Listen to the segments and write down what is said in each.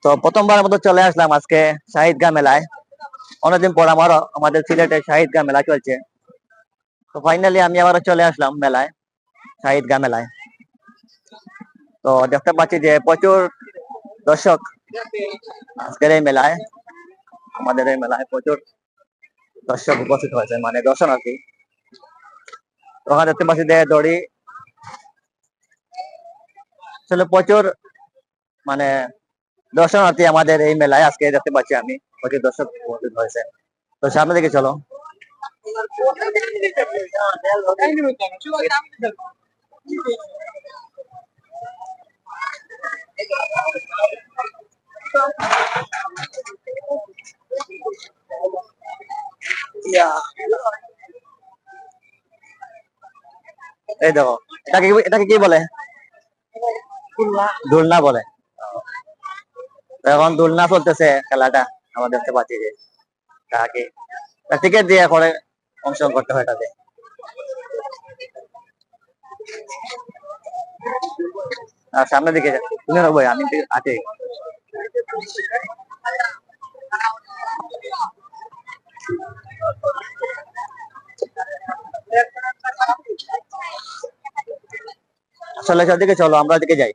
তো প্রথমবারের মতো চলে আসলাম আজকে শাহিদগাঁ মেলায়। অনেকদিন পর আমাদের সিলেটে শাহিদগাঁ মেলা চলছে। তো ফাইনালি আমি আবারও চলে আসলাম মেলায়, শাহিদগাঁ মেলায়। তো দেখতে পাচ্ছি যে প্রচুর দর্শক আজকের এই মেলায়, আমাদের এই মেলায় প্রচুর দর্শক উপস্থিত হয়েছে, মানে দর্শনার্থী। ওখানে দেখতে পাচ্ছি যে দড়ি, আসলে প্রচুর মানে দর্শনার্থী আমাদের এই মেলায় আজকে দেখতে পাচ্ছি আমি, প্রচুর দর্শক উপস্থিত হয়েছে। তো সামনে দিকে চলো। এই দেখো, এটাকে কি বলে? দোলনা বলে। তো এখন দোলনা চলতেছে খেলাটা, আমরা দেখতে পাচ্ছি যে তাকে টিকিট দিয়ে করে অংশগ্রহণ করতে হয় তাদের। আর সামনের দিকে তুমি ভাই, আমি আছি। আসলে দিকে চলো, আমরা দিকে যাই।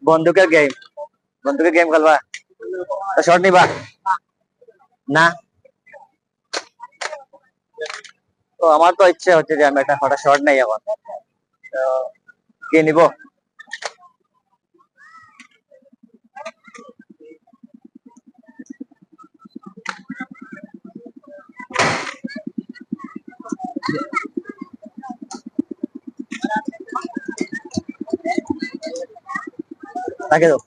বন্দুকের গেম, বন্দুকের গেম খেলবা? শর্ট নিবা না? তো আমার তো ইচ্ছে হচ্ছে যে আমি একটা হঠাৎ শর্ট নেই এখন। তো কি নিব? তাকে দাও।